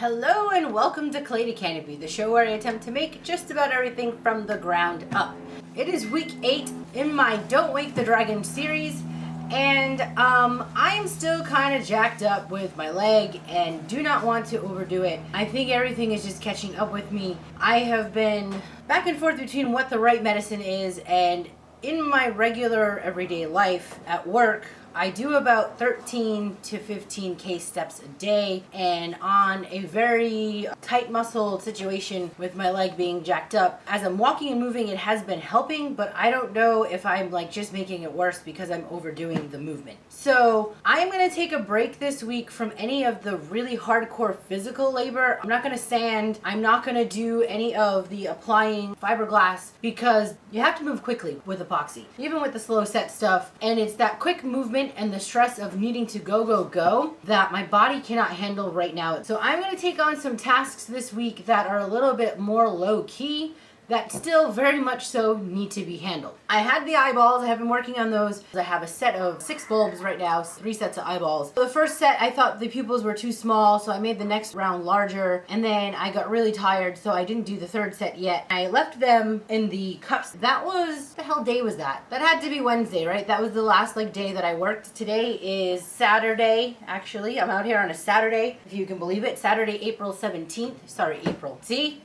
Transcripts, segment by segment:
Hello and welcome to Clay to Canopy, the show where I attempt to make just about everything from the ground up. It is week 8 in my Don't Wake the Dragon series, and I'm still kind of jacked up with my leg and do not want to overdo it. I think everything is just catching up with me. I have been back and forth between what the right medicine is, and in my regular everyday life at work, I do about 13 to 15K steps a day, and on a very tight muscle situation with my leg being jacked up, as I'm walking and moving, it has been helping, but I don't know if I'm just making it worse because I'm overdoing the movement. So I am going to take a break this week from any of the really hardcore physical labor. I'm not going to sand. I'm not going to do any of the applying fiberglass because you have to move quickly with epoxy, even with the slow set stuff. And it's that quick movement and the stress of needing to go that my body cannot handle right now. So I'm going to take on some tasks this week that are a little bit more low key, that still very much so need to be handled. I had the eyeballs, I have been working on those. I have a set of 6 bulbs right now, 3 sets of eyeballs. So the first set, I thought the pupils were too small, so I made the next round larger, and then I got really tired, so I didn't do the third set yet. I left them in the cups. That was, the hell day was that? That had to be Wednesday, right? That was the last day that I worked. Today is Saturday, actually. I'm out here on a Saturday, if you can believe it. Saturday, April 17th. Sorry, April. See?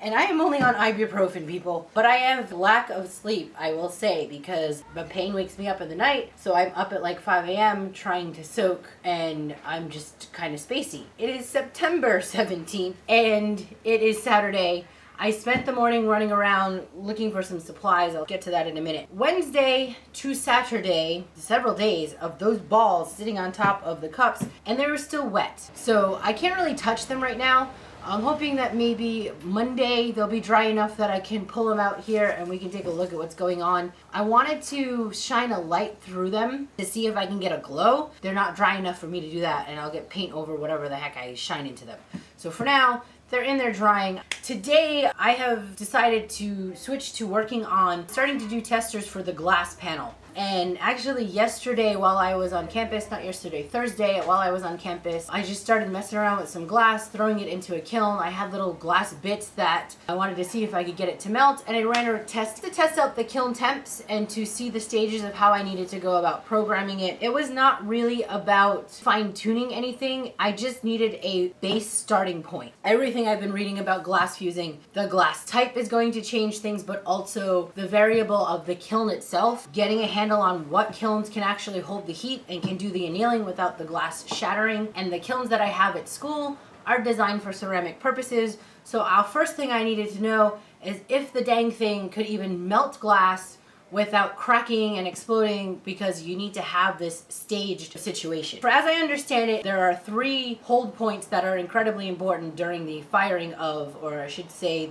And I am only on ibuprofen, people, but I have lack of sleep, I will say, because the pain wakes me up in the night, so I'm up at 5 a.m. trying to soak, and I'm just kind of spacey. It is September 17th, and it is Saturday. I spent the morning running around looking for some supplies. I'll get to that in a minute. Wednesday to Saturday, several days of those balls sitting on top of the cups, and they were still wet. So I can't really touch them right now. I'm hoping that maybe Monday they'll be dry enough that I can pull them out here and we can take a look at what's going on. I wanted to shine a light through them to see if I can get a glow. They're not dry enough for me to do that, and I'll get paint over whatever the heck I shine into them. So for now, they're in there drying. Today, I have decided to switch to working on starting to do testers for the glass panel. And actually yesterday while I was on campus, not yesterday, Thursday while I was on campus, I just started messing around with some glass, throwing it into a kiln. I had little glass bits that I wanted to see if I could get it to melt, and I ran a test to test out the kiln temps and to see the stages of how I needed to go about programming it. It was not really about fine-tuning anything. I just needed a base starting point. Everything I've been reading about glass fusing, the glass type is going to change things, but also the variable of the kiln itself, getting a handle on what kilns can actually hold the heat and can do the annealing without the glass shattering. And the kilns that I have at school are designed for ceramic purposes. So our first thing I needed to know is if the dang thing could even melt glass without cracking and exploding, because you need to have this staged situation. For as I understand it, there are 3 hold points that are incredibly important during the firing of, or I should say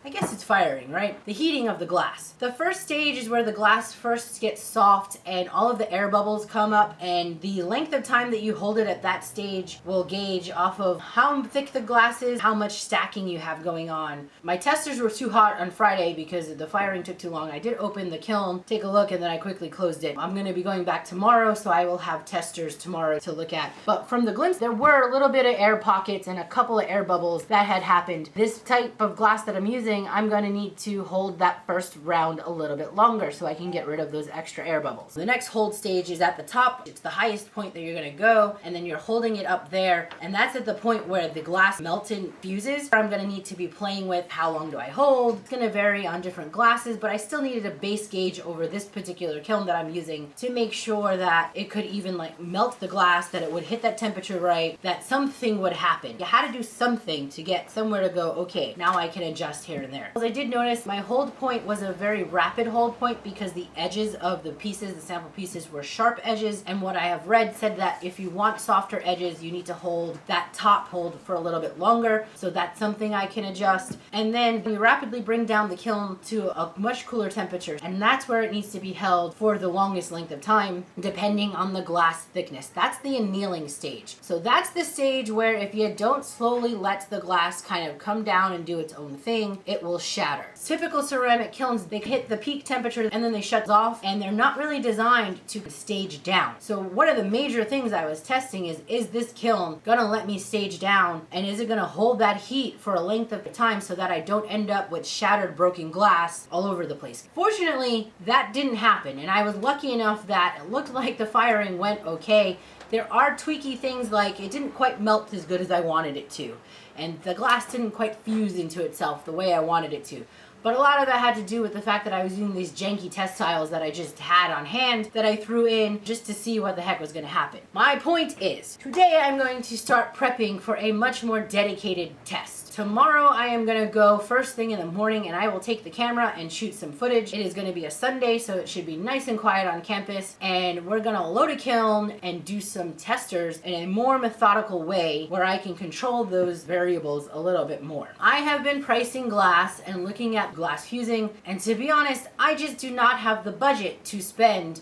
I guess it's firing, right? The heating of the glass. The first stage is where the glass first gets soft and all of the air bubbles come up, and the length of time that you hold it at that stage will gauge off of how thick the glass is, how much stacking you have going on. My testers were too hot on Friday because the firing took too long. I did open the kiln, take a look, and then I quickly closed it. I'm going to be going back tomorrow, so I will have testers tomorrow to look at. But from the glimpse, there were a little bit of air pockets and a couple of air bubbles that had happened. This type of glass that I'm using, I'm going to need to hold that first round a little bit longer so I can get rid of those extra air bubbles. The next hold stage is at the top. It's the highest point that you're going to go, and then you're holding it up there, and that's at the point where the glass melts and fuses. I'm going to need to be playing with how long do I hold. It's going to vary on different glasses, but I still needed a base gauge over this particular kiln that I'm using to make sure that it could even melt the glass, that it would hit that temperature right, that something would happen. You had to do something to get somewhere to go, okay, now I can adjust here and there. I did notice my hold point was a very rapid hold point because the edges of the pieces, the sample pieces, were sharp edges, and what I have read said that if you want softer edges, you need to hold that top hold for a little bit longer, so that's something I can adjust. And then we rapidly bring down the kiln to a much cooler temperature, and that's where it needs to be held for the longest length of time, depending on the glass thickness. That's the annealing stage. So that's the stage where if you don't slowly let the glass kind of come down and do its own thing, it will shatter. Typical ceramic kilns, they hit the peak temperature and then they shut off, and they're not really designed to stage down. So one of the major things I was testing is this kiln gonna let me stage down, and is it gonna hold that heat for a length of time so that I don't end up with shattered broken glass all over the place. Fortunately, that didn't happen, and I was lucky enough that it looked like the firing went okay. There are tweaky things, like it didn't quite melt as good as I wanted it to, and the glass didn't quite fuse into itself the way I wanted it to. But a lot of that had to do with the fact that I was using these janky textiles that I just had on hand that I threw in just to see what the heck was going to happen. My point is, today I'm going to start prepping for a much more dedicated test. Tomorrow I am going to go first thing in the morning, and I will take the camera and shoot some footage. It is going to be a Sunday, so it should be nice and quiet on campus, and we're going to load a kiln and do some testers in a more methodical way where I can control those variables a little bit more. I have been pricing glass and looking at glass fusing, and to be honest, I just do not have the budget to spend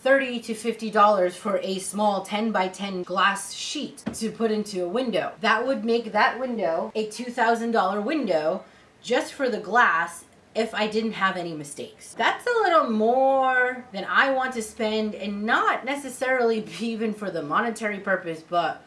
$30 to $50 for a small 10 by 10 glass sheet to put into a window. That would make that window a $2,000 window just for the glass if I didn't have any mistakes. That's a little more than I want to spend, and not necessarily even for the monetary purpose, but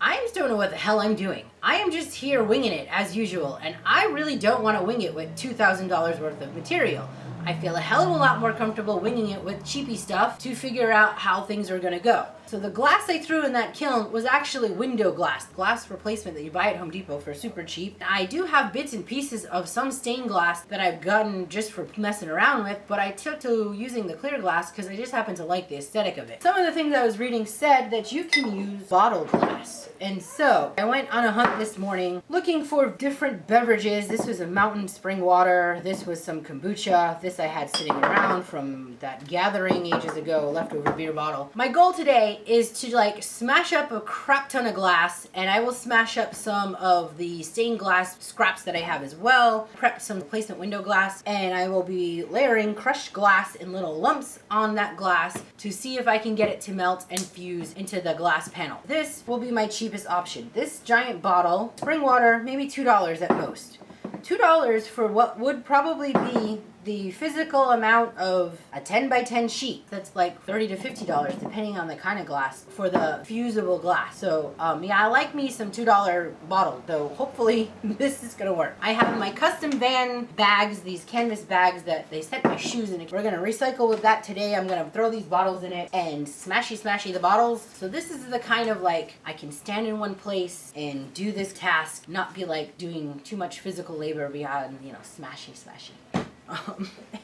I just don't know what the hell I'm doing. I am just here winging it as usual, and I really don't want to wing it with $2,000 worth of material. I feel a hell of a lot more comfortable winging it with cheapy stuff to figure out how things are going to go. So the glass I threw in that kiln was actually window glass replacement that you buy at Home Depot for super cheap. I do have bits and pieces of some stained glass that I've gotten just for messing around with, but I took to using the clear glass because I just happen to like the aesthetic of it. Some of the things I was reading said that you can use bottle glass. And so I went on a hunt this morning looking for different beverages. This was a mountain spring water. This was some kombucha. This I had sitting around from that gathering ages ago, leftover beer bottle. My goal today is to like smash up a crap ton of glass, and I will smash up some of the stained glass scraps that I have as well, prep some replacement window glass, and I will be layering crushed glass in little lumps on that glass to see if I can get it to melt and fuse into the glass panel. This will be my cheapest option. This giant bottle, spring water, maybe $2 at most. $2 for what would probably be the physical amount of a 10 by 10 sheet. That's like $30 to $50 depending on the kind of glass for the fusible glass. So yeah, I like me some $2 bottle, though hopefully this is gonna work. I have my custom van bags, these canvas bags that they set my shoes in. We're gonna recycle with that today. I'm gonna throw these bottles in it and smashy the bottles. So this is the kind of like, I can stand in one place and do this task, not be like doing too much physical labor behind, you know, smashy.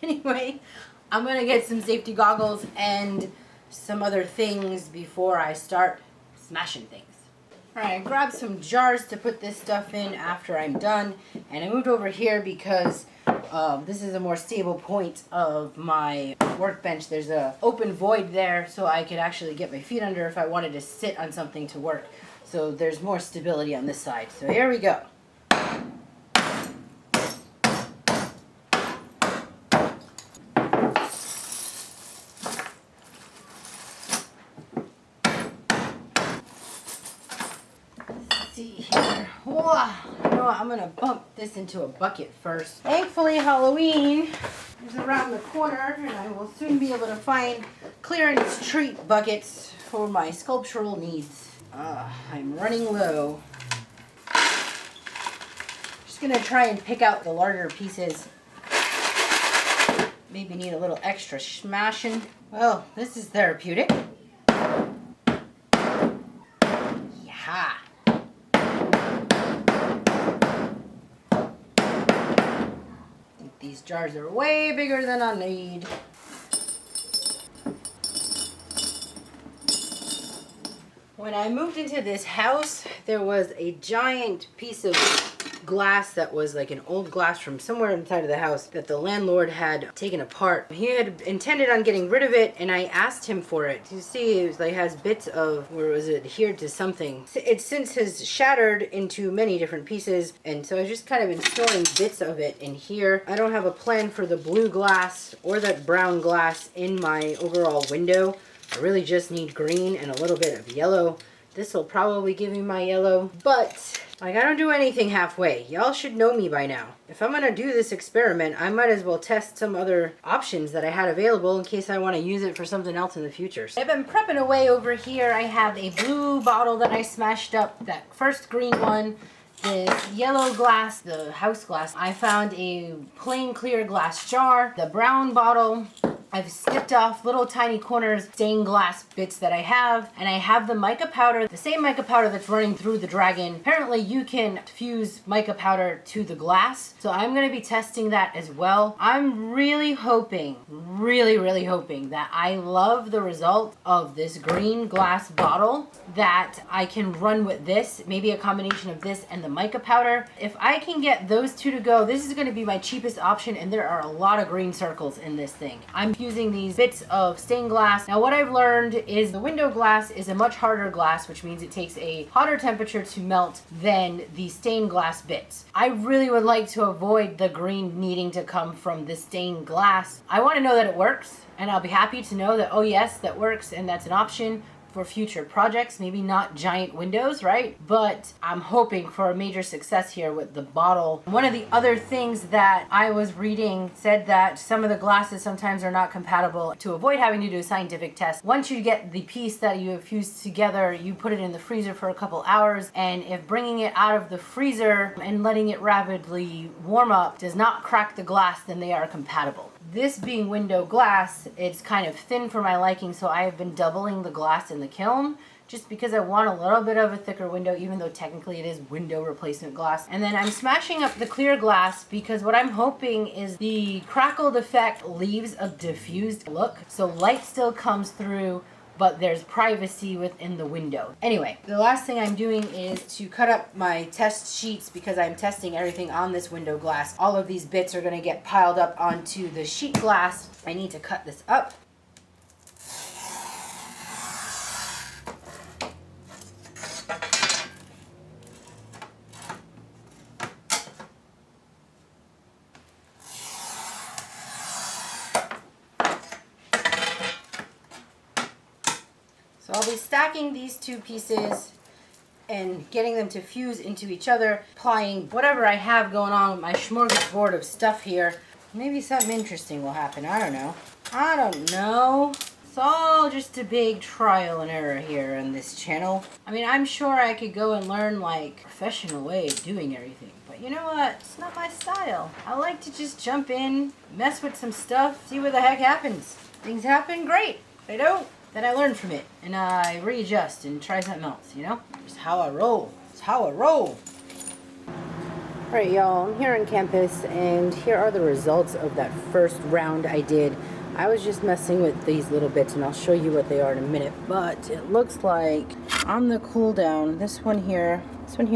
Anyway, I'm gonna get some safety goggles and some other things before I start smashing things. Alright, I grabbed some jars to put this stuff in after I'm done, and I moved over here because this is a more stable point of my workbench. There's a open void there, so I could actually get my feet under if I wanted to sit on something to work. So there's more stability on this side. So here we go. You know what, I'm gonna bump this into a bucket first. Thankfully, Halloween is around the corner, and I will soon be able to find clearance treat buckets for my sculptural needs. I'm running low. Just gonna try and pick out the larger pieces. Maybe need a little extra smashing. Well, this is therapeutic. Yeah. These jars are way bigger than I need. When I moved into this house, there was a giant piece of glass that was like an old glass from somewhere inside of the house that the landlord had taken apart. He had intended on getting rid of it, and I asked him for it. You see, it was like has bits of where it was adhered to something. It since has shattered into many different pieces, and so I've just kind of been storing bits of it in here. I don't have a plan for the blue glass or that brown glass in my overall window. I really just need green and a little bit of yellow. This will probably give me my yellow, but like, I don't do anything halfway. Y'all should know me by now. If I'm gonna do this experiment, I might as well test some other options that I had available in case I want to use it for something else in the future. So I've been prepping away over here. I have a blue bottle that I smashed up, that first green one. This yellow glass, the house glass. I found a plain clear glass jar. The brown bottle. I've snipped off little tiny corners, stained glass bits that I have, and I have the mica powder, the same mica powder that's running through the dragon. Apparently you can fuse mica powder to the glass, so I'm going to be testing that as well. I'm really hoping, really hoping that I love the result of this green glass bottle, that I can run with this, maybe a combination of this and the mica powder. If I can get those two to go, this is going to be my cheapest option, and there are a lot of green circles in this thing. I'm using these bits of stained glass. Now what I've learned is the window glass is a much harder glass, which means it takes a hotter temperature to melt than the stained glass bits. I really would like to avoid the green needing to come from the stained glass. I want to know that it works, and I'll be happy to know that, oh yes, that works, and that's an option for future projects. Maybe not giant windows, right? But I'm hoping for a major success here with the bottle. One of the other things that I was reading said that some of the glasses sometimes are not compatible. To avoid having to do a scientific test, once you get the piece that you have fused together, you put it in the freezer for a couple hours, and if bringing it out of the freezer and letting it rapidly warm up does not crack the glass, then they are compatible. This being window glass, it's kind of thin for my liking, so I have been doubling the glass in the kiln just because I want a little bit of a thicker window, even though technically it is window replacement glass. And then I'm smashing up the clear glass because what I'm hoping is the crackled effect leaves a diffused look, so light still comes through, but there's privacy within the window. Anyway, the last thing I'm doing is to cut up my test sheets because I'm testing everything on this window glass. All of these bits are gonna get piled up onto the sheet glass. I need to cut this up. So I'll be stacking these two pieces and getting them to fuse into each other, applying whatever I have going on with my smorgasbord of stuff here. Maybe something interesting will happen. I don't know. I don't know. It's all just a big trial and error here on this channel. I mean, I'm sure I could go and learn like a professional way of doing everything. But you know what? It's not my style. I like to just jump in, mess with some stuff, see what the heck happens. Things happen, great. If they don't, then I learn from it, and I readjust and try something else, you know? It's how I roll. It's how I roll. Alright, y'all, I'm here on campus, and here are the results of that first round I did. I was just messing with these little bits, and I'll show you what they are in a minute, but it looks like on the cool down, this one here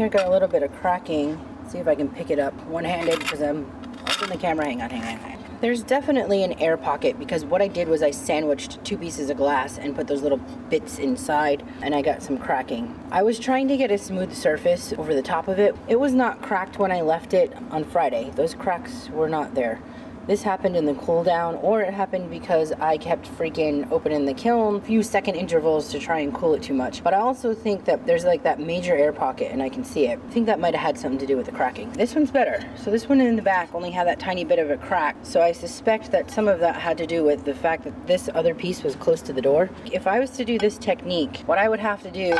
got a little bit of cracking. See if I can pick it up one-handed, because I'm holding the camera. Hang on. There's definitely an air pocket because what I did was I sandwiched two pieces of glass and put those little bits inside, and I got some cracking. I was trying to get a smooth surface over the top of it. It was not cracked when I left it on Friday. Those cracks were not there. This happened in the cool down, or it happened because I kept freaking opening the kiln, few second intervals to try and cool it too much. But I also think that there's like that major air pocket, and I can see it. I think that might have had something to do with the cracking. This one's better. So this one in the back only had that tiny bit of a crack. So I suspect that some of that had to do with the fact that this other piece was close to the door. If I was to do this technique, what I would have to do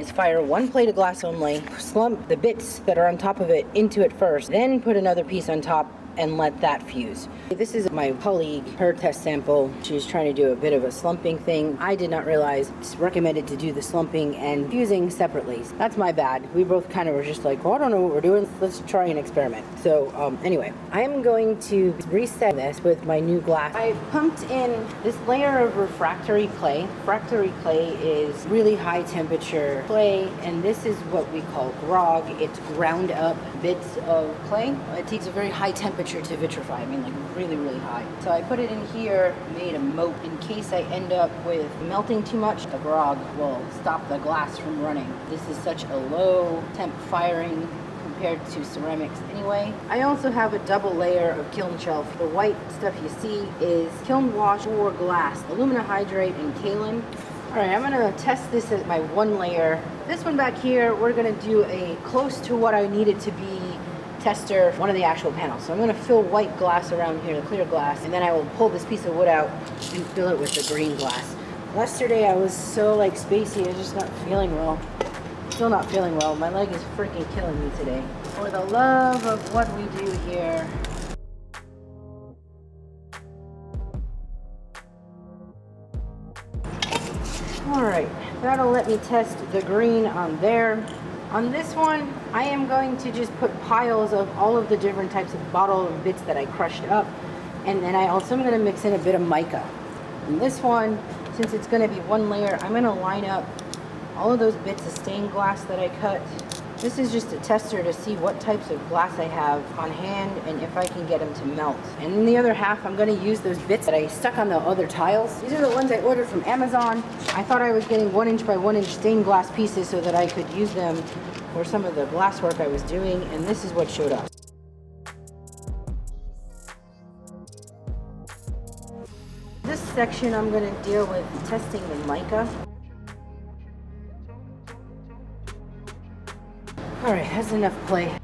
is fire one plate of glass only, slump the bits that are on top of it into it first, then put another piece on top and let that fuse. This is my colleague, her test sample. She was trying to do a bit of a slumping thing. I did not realize it's recommended to do the slumping and fusing separately. That's my bad. We both kind of were just like, well, I don't know what we're doing. Let's try an experiment. So anyway, I am going to reset this with my new glass. I pumped in this layer of refractory clay. Refractory clay is really high temperature clay, and this is what we call grog. It's ground up bits of clay. It takes a very high temperature to vitrify. I mean, like really high. So I put it in here, made a moat in case I end up with melting too much. The grog will stop the glass from running. This is such a low temp firing compared to ceramics anyway. I also have a double layer of kiln shelf. The white stuff you see is kiln wash or glass, alumina hydrate and kaolin. All right, I'm gonna test this at my 1 layer. This one back here, we're gonna do a close to what I need it to be tester, one of the actual panels. So I'm gonna fill white glass around here, the clear glass, and then I will pull this piece of wood out and fill it with the green glass. Yesterday I was so like spacey, I was just not feeling well. Still not feeling well. My leg is freaking killing me today. For the love of what we do here. Alright, that'll let me test the green on there. On this one, I am going to just put piles of all of the different types of bottle bits that I crushed up. And then I also am going to mix in a bit of mica. And this one, since it's going to be 1 layer, I'm going to line up all of those bits of stained glass that I cut. This is just a tester to see what types of glass I have on hand and if I can get them to melt. And in the other half, I'm going to use those bits that I stuck on the other tiles. These are the ones I ordered from Amazon. I thought I was getting 1 inch by 1 inch stained glass pieces so that I could use them for some of the glass work I was doing, and this is what showed up. This section I'm going to deal with testing the mica. Alright, that's enough play.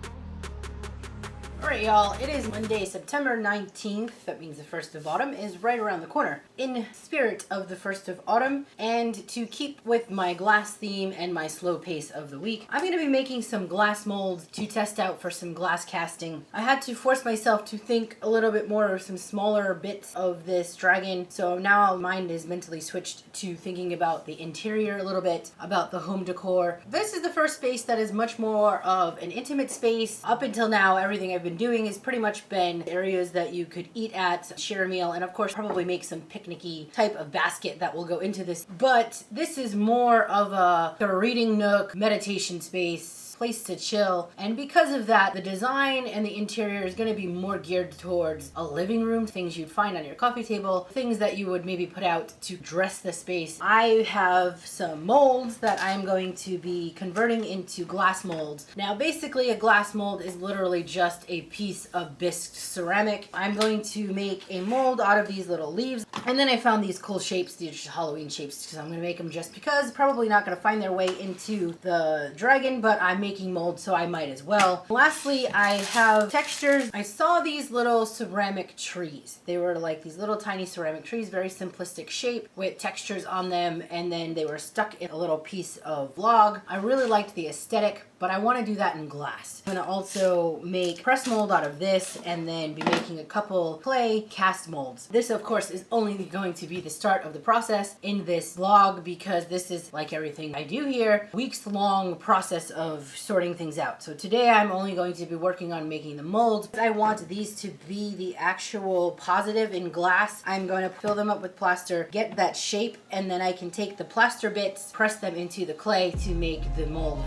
Alright y'all, it is Monday, September 19th. That means the 1st of autumn is right around the corner. In spirit of the 1st of autumn, and to keep with my glass theme and my slow pace of the week, I'm going to be making some glass molds to test out for some glass casting. I had to force myself to think a little bit more of some smaller bits of this dragon, so now my mind is mentally switched to thinking about the interior a little bit, about the home decor. This is the first space that is much more of an intimate space. Up until now, everything I've been doing has pretty much been areas that you could eat at, share a meal, and of course probably make some picnicky type of basket that will go into this. But this is more of a reading nook, meditation space, place to chill, and because of that, the design and the interior is going to be more geared towards a living room, things you'd find on your coffee table, things that you would maybe put out to dress the space. I have some molds that I'm going to be converting into glass molds. Now basically a glass mold is literally just a piece of bisque ceramic. I'm going to make a mold out of these little leaves, and then I found these cool shapes, these Halloween shapes, because I'm going to make them just because. Probably not going to find their way into the dragon, but I'm making molds, so I might as well. Lastly, I have textures. I saw these little ceramic trees. They were like these little tiny ceramic trees, very simplistic shape with textures on them, and then they were stuck in a little piece of log. I really liked the aesthetic, but I want to do that in glass. I'm going to also make press mold out of this and then be making a couple clay cast molds. This of course is only going to be the start of the process in this vlog, because this is, like everything I do here, weeks long process of sorting things out. So today I'm only going to be working on making the molds. I want these to be the actual positive in glass. I'm going to fill them up with plaster, get that shape, and then I can take the plaster bits, press them into the clay to make the mold.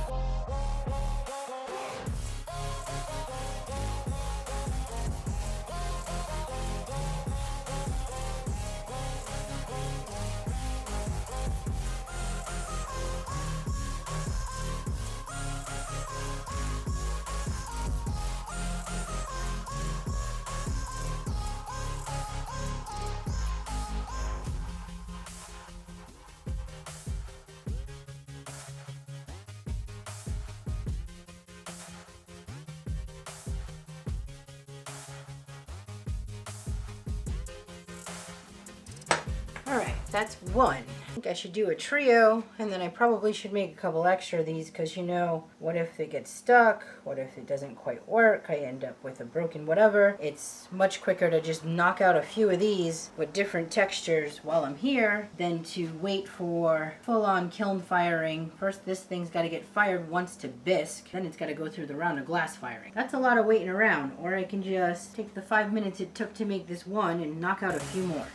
All right, that's one. I think I should do a trio, and then I probably should make a couple extra of these, because you know, what if it gets stuck? What if it doesn't quite work? I end up with a broken whatever. It's much quicker to just knock out a few of these with different textures while I'm here than to wait for full-on kiln firing. First, this thing's got to get fired once to bisque, then it's got to go through the round of glass firing. That's a lot of waiting around, or I can just take the 5 minutes it took to make this one and knock out a few more.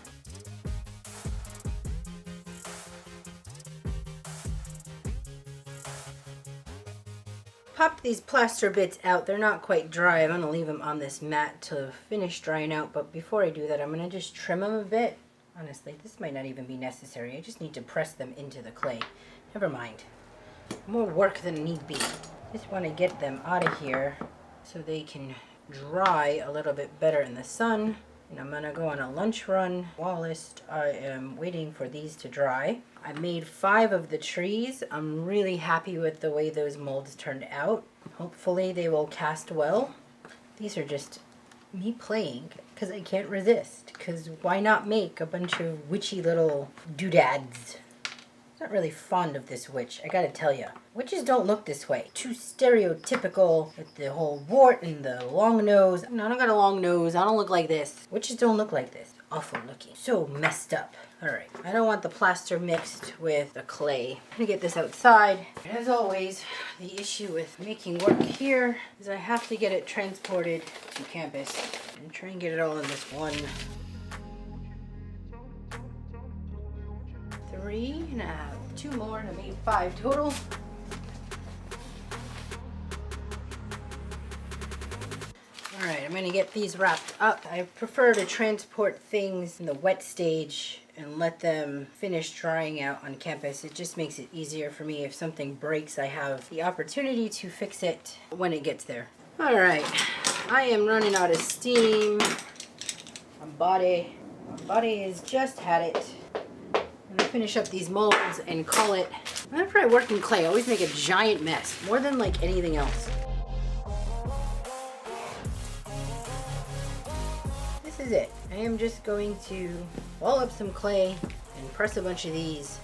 Popped these plaster bits out. They're not quite dry. I'm going to leave them on this mat to finish drying out, but before I do that, I'm going to just trim them a bit. Honestly, this might not even be necessary. I just need to press them into the clay. Never mind. More work than need be. Just want to get them out of here so they can dry a little bit better in the sun. and I'm gonna go on a lunch run. Whilst I am waiting for these to dry, I made 5 of the trees. I'm really happy with the way those molds turned out. Hopefully they will cast well. These are just me playing because I can't resist, because why not make a bunch of witchy little doodads? I'm not really fond of this witch, I gotta tell ya. Witches don't look this way. Too stereotypical with the whole wart and the long nose. No, I don't got a long nose. I don't look like this. Witches don't look like this. Awful looking. So messed up. Alright, I don't want the plaster mixed with the clay. I'm gonna get this outside. As always, the issue with making work here is I have to get it transported to campus and try and get it all in this one. 3 and I have 2 more and I made 5 total. Alright, I'm gonna get these wrapped up. I prefer to transport things in the wet stage and let them finish drying out on campus. It just makes it easier for me. If something breaks, I have the opportunity to fix it when it gets there. Alright, I am running out of steam. My body has just had it. I'm gonna finish up these molds and call it. Whenever I work in clay, I always make a giant mess, more than like anything else. This is it. I am just going to wall up some clay and press a bunch of these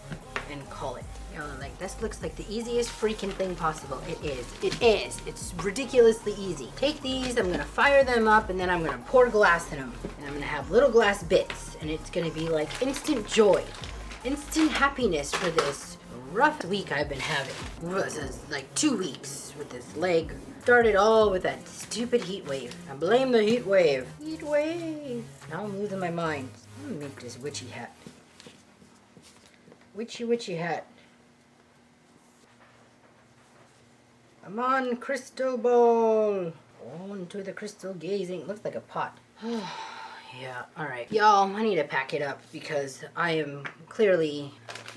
and call it. You know, like this looks like the easiest freaking thing possible. It is. It is. It's ridiculously easy. Take these, I'm gonna fire them up, and then I'm gonna pour glass in them. And I'm gonna have little glass bits, and it's gonna be like instant joy. Instant happiness for this rough week I've been having. This is like 2 weeks with this leg. Started all with that stupid heat wave. I blame the heat wave. Heat wave. Now I'm losing my mind. I'm gonna make this witchy hat. Witchy hat. I'm on crystal ball. On to the crystal gazing. Looks like a pot. Yeah, alright. Y'all, I need to pack it up because I am clearly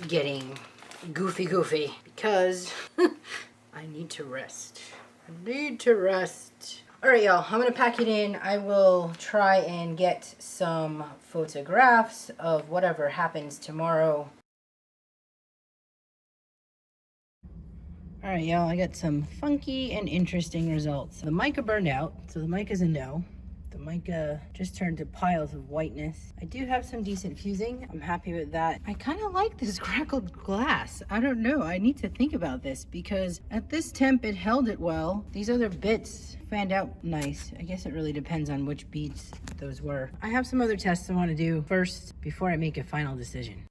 getting goofy because I need to rest. I need to rest. Alright, y'all, I'm gonna pack it in. I will try and get some photographs of whatever happens tomorrow. Alright, y'all, I got some funky and interesting results. The mica burned out, so the mica's a no. The mica just turned to piles of whiteness. I do have some decent fusing. I'm happy with that. I kind of like this crackled glass. I don't know. I need to think about this because at this temp, it held it well. These other bits fanned out nice. I guess it really depends on which beads those were. I have some other tests I want to do first before I make a final decision.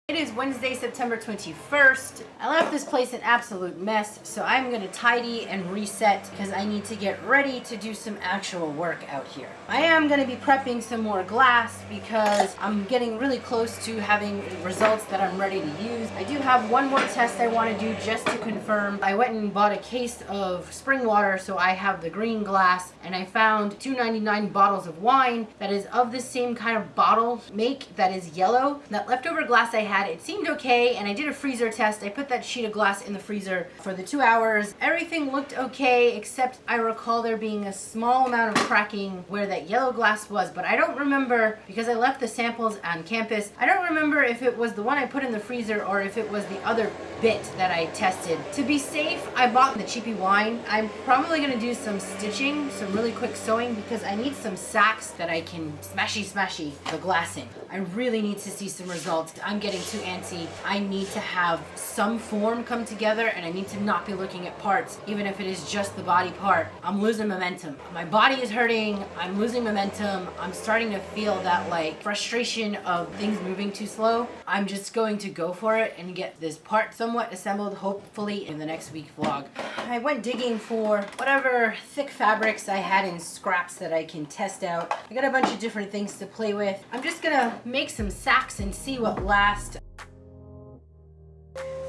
It is Wednesday, September 21st. I left this place an absolute mess, so I'm gonna tidy and reset because I need to get ready to do some actual work out here. I am gonna be prepping some more glass because I'm getting really close to having results that I'm ready to use. I do have one more test I want to do just to confirm. I went and bought a case of spring water, so I have the green glass, and I found 2.99 bottles of wine that is of the same kind of bottle make that is yellow. That leftover glass I had, it seemed okay, and I did a freezer test. I put that sheet of glass in the freezer for the 2 hours. Everything looked okay, except I recall there being a small amount of cracking where that yellow glass was, but I don't remember because I left the samples on campus. I don't remember if it was the one I put in the freezer or if it was the other bit that I tested. To be safe, I bought the cheapy wine. I'm probably gonna do some stitching, some really quick sewing, because I need some sacks that I can smashy the glass in. I really need to see some results. I'm getting too antsy. I need to have some form come together, and I need to not be looking at parts, even if it is just the body part. I'm losing momentum. My body is hurting. I'm losing momentum. I'm starting to feel that like frustration of things moving too slow. I'm just going to go for it and get this part somewhat assembled, hopefully in the next week vlog. I went digging for whatever thick fabrics I had in scraps that I can test out. I got a bunch of different things to play with. I'm just gonna make some sacks and see what lasts.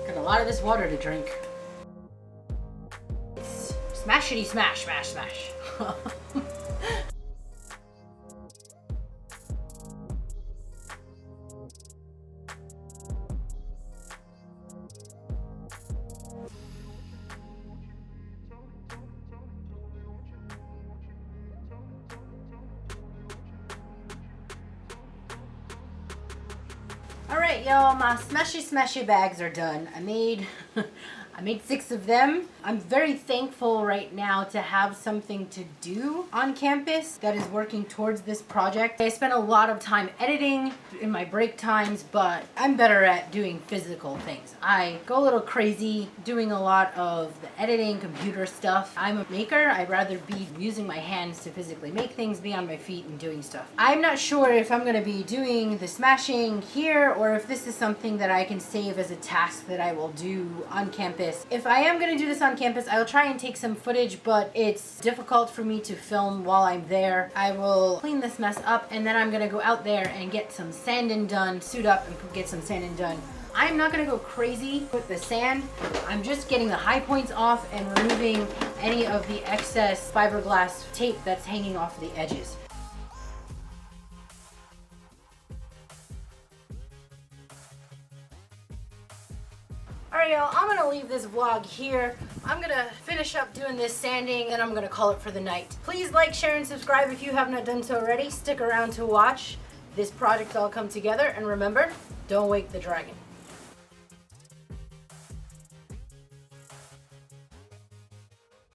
Got a lot of this water to drink. Smashity smash, smash, smash. Alright y'all, my smashy bags are done. I made 6 of them. I'm very thankful right now to have something to do on campus that is working towards this project. I spend a lot of time editing in my break times, but I'm better at doing physical things. I go a little crazy doing a lot of the editing, computer stuff. I'm a maker. I'd rather be using my hands to physically make things, be on my feet and doing stuff. I'm not sure if I'm going to be doing the smashing here or if this is something that I can save as a task that I will do on campus. If I am going to do this on campus, I will try and take some footage, but it's difficult for me to film while I'm there. I will clean this mess up and then I'm going to go out there and get some sanding done, suit up and get some sanding done. I'm not going to go crazy with the sand. I'm just getting the high points off and removing any of the excess fiberglass tape that's hanging off the edges. Alright y'all, I'm gonna leave this vlog here. I'm gonna finish up doing this sanding and I'm gonna call it for the night. Please like, share, and subscribe if you have not done so already. Stick around to watch this project all come together, and remember, don't wake the dragon.